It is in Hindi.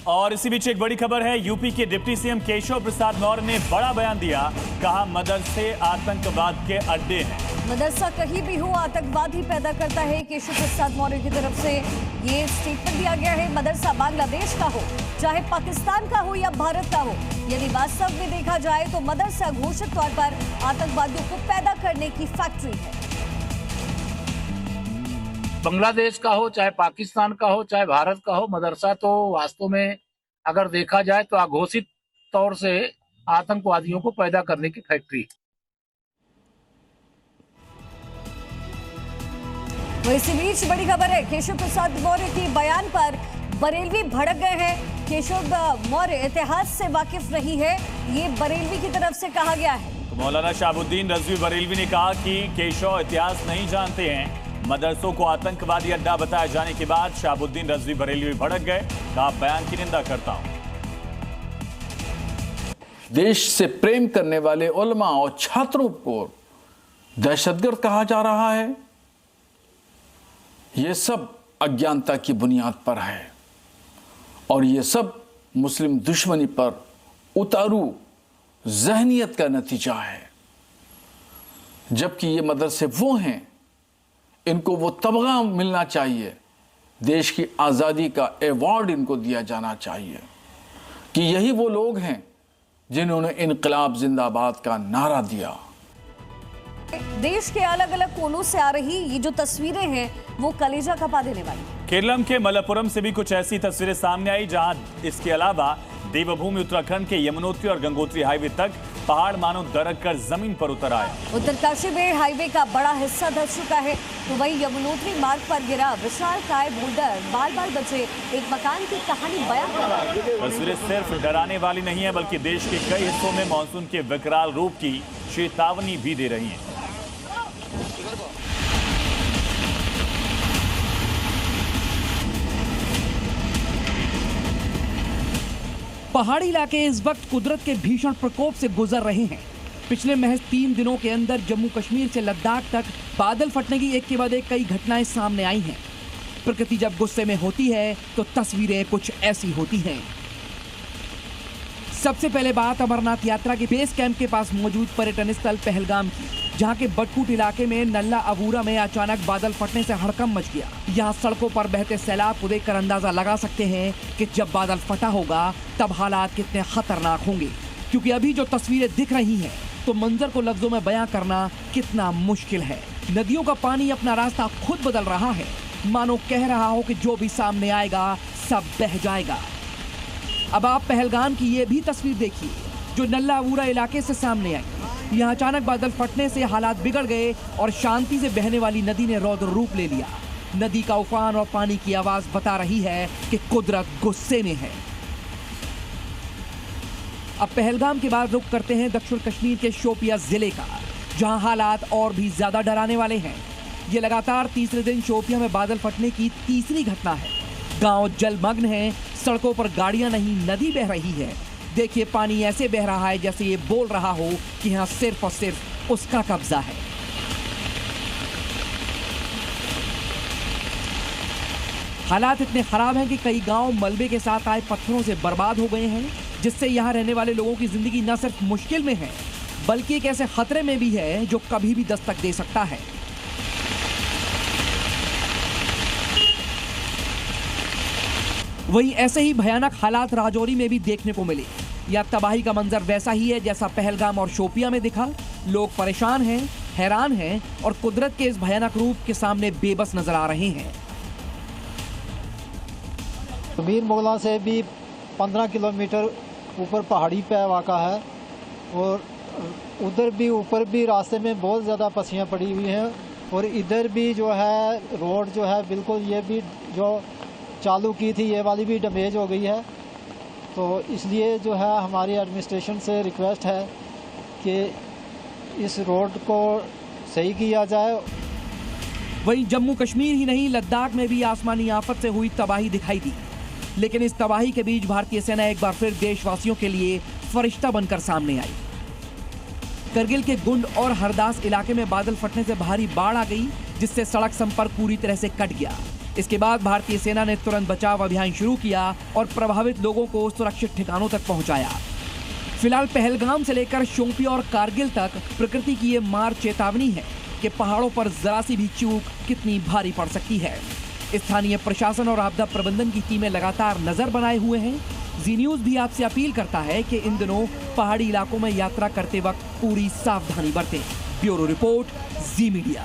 और इसी बीच एक बड़ी खबर है, यूपी के डिप्टी सीएम केशव प्रसाद मौर्य ने बड़ा बयान दिया। कहा मदरसे आतंकवाद के अड्डे हैं। मदरसा कहीं भी हो आतंकवाद ही पैदा करता है। केशव प्रसाद मौर्य की तरफ से ये स्टेटमेंट दिया गया है। मदरसा बांग्लादेश का हो, चाहे पाकिस्तान का हो या भारत का हो, यदि वास्तव में देखा जाए तो मदरसा घोषित तौर पर आतंकवादियों को पैदा करने की फैक्ट्री है। बांग्लादेश का हो, चाहे पाकिस्तान का हो, चाहे भारत का हो, मदरसा तो वास्तव में अगर देखा जाए तो अघोषित तौर से आतंकवादियों को पैदा करने की फैक्ट्री। तो इसी बीच बड़ी खबर है, केशव प्रसाद मौर्य के बयान पर बरेलवी भड़क गए हैं। केशव मौर्य इतिहास से वाकिफ नहीं है, ये बरेलवी की तरफ से कहा गया है। तो मौलाना शहाबुद्दीन रजवी बरेलवी ने कहा कि केशव इतिहास नहीं जानते हैं। मदरसों को आतंकवादी अड्डा बताए जाने के बाद शहाबुद्दीन रजवी बरेलवी भड़क गए। कहा बयान की निंदा करता हूं। देश से प्रेम करने वाले उलमा और छात्रों को दहशतगर्द कहा जा रहा है। यह सब अज्ञानता की बुनियाद पर है और यह सब मुस्लिम दुश्मनी पर उतारू जहनियत का नतीजा है। जबकि ये मदरसे वो हैं, इनको वो तमगा मिलना चाहिए, देश की आज़ादी का अवार्ड इनको दिया जाना चाहिए कि यही वो लोग हैं जिन्होंने इनकलाब जिंदाबाद का नारा दिया। देश के अलग अलग कोनों से आ रही ये जो तस्वीरें हैं वो कलेजा कपा देने वाली। केरलम के मलप्पुरम से भी कुछ ऐसी तस्वीरें सामने आई, जहां इसके अलावा देवभूमि उत्तराखंड के यमुनोत्री और गंगोत्री हाईवे तक पहाड़ मानो दरक कर जमीन पर उतर आया। उत्तरकाशी में हाईवे का बड़ा हिस्सा धंस चुका है, तो वहीं यमुनोत्री मार्ग पर गिरा विशालकाय बोल्डर बाल बाल बचे एक मकान की कहानी बयां कर रहा है। तस्वीरें सिर्फ डराने वाली नहीं है, बल्कि देश के कई हिस्सों में मानसून के विकराल रूप की चेतावनी भी दे रही है। पहाड़ी इलाके इस वक्त कुदरत के भीषण प्रकोप से गुजर रहे हैं। पिछले महज 3 दिनों के अंदर जम्मू कश्मीर से लद्दाख तक बादल फटने की एक के बाद एक कई घटनाएं सामने आई हैं। प्रकृति जब गुस्से में होती है तो तस्वीरें कुछ ऐसी होती हैं। सबसे पहले बात अमरनाथ यात्रा के बेस कैंप के पास मौजूद पर्यटन स्थल पहलगाम की, जहां के बटकूट इलाके में नल्ला अबूरा में अचानक बादल फटने से हड़कंप मच गया। यहां सड़कों पर बहते सैलाब को देखकर अंदाजा लगा सकते हैं कि जब बादल फटा होगा तब हालात कितने खतरनाक होंगे, क्योंकि अभी जो तस्वीरें दिख रही हैं तो मंजर को लफ्जों में बयां करना कितना मुश्किल है। नदियों का पानी अपना रास्ता खुद बदल रहा है, मानो कह रहा हो कि जो भी सामने आएगा सब बह जाएगा। अब आप पहलगाम की ये भी तस्वीर देखिए जो नल्ला अबूरा इलाके से सामने आई। यहाँ अचानक बादल फटने से हालात बिगड़ गए और शांति से बहने वाली नदी ने रौद्र रूप ले लिया। नदी का उफान और पानी की आवाज बता रही है कि कुदरत गुस्से में है। अब पहलगाम के बाद रुख करते हैं दक्षिण कश्मीर के शोपियां जिले का, जहां हालात और भी ज्यादा डराने वाले हैं। ये लगातार तीसरे दिन शोपियां में बादल फटने की तीसरी घटना है। गांव जलमग्न है, सड़कों पर गाड़ियां नहीं नदी बह रही है। देखिए पानी ऐसे बह रहा है जैसे ये बोल रहा हो कि यहाँ सिर्फ और सिर्फ उसका कब्जा है। हालात इतने खराब हैं कि कई गांव मलबे के साथ आए पत्थरों से बर्बाद हो गए हैं, जिससे यहाँ रहने वाले लोगों की जिंदगी न सिर्फ मुश्किल में है बल्कि एक ऐसे खतरे में भी है जो कभी भी दस्तक दे सकता है। वहीं ऐसे ही भयानक हालात राजौरी में भी देखने को मिले। यह तबाही का मंजर वैसा ही है जैसा पहलगाम और शोपियां में दिखा। लोग परेशान हैं, हैरान हैं और कुदरत के इस भयानक रूप के सामने बेबस नजर आ रहे हैं। मीर मोगला से भी 15 किलोमीटर ऊपर पहाड़ी पे वाक़ा है और उधर भी ऊपर भी रास्ते में बहुत ज़्यादा पसियाँ पड़ी हुई हैं और इधर भी जो है रोड जो है बिल्कुल ये भी जो चालू की थी ये वाली भी डैमेज हो गई है। तो इसलिए जो है हमारी एडमिनिस्ट्रेशन से रिक्वेस्ट है कि इस रोड को सही किया जाए। वहीं जम्मू कश्मीर ही नहीं लद्दाख में भी आसमानी आफत से हुई तबाही दिखाई दी, लेकिन इस तबाही के बीच भारतीय सेना एक बार फिर देशवासियों के लिए फरिश्ता बनकर सामने आई। करगिल के गुंड और हरदास इलाके में बादल फटने से भारी बाढ़ आ गई, जिससे सड़क संपर्क पूरी तरह से कट गया। इसके बाद भारतीय सेना ने तुरंत बचाव अभियान शुरू किया और प्रभावित लोगों को सुरक्षित ठिकानों तक पहुंचाया। फिलहाल पहलगाम से लेकर शोपियां और कारगिल तक प्रकृति की ये मार चेतावनी है कि पहाड़ों पर जरा सी भी चूक कितनी भारी पड़ सकती है। स्थानीय प्रशासन और आपदा प्रबंधन की टीमें लगातार नजर बनाए हुए हैं। जी न्यूज भी आपसे अपील करता है कि इन दिनों पहाड़ी इलाकों में यात्रा करते वक्त पूरी सावधानी बरतें। ब्यूरो रिपोर्ट, जी मीडिया।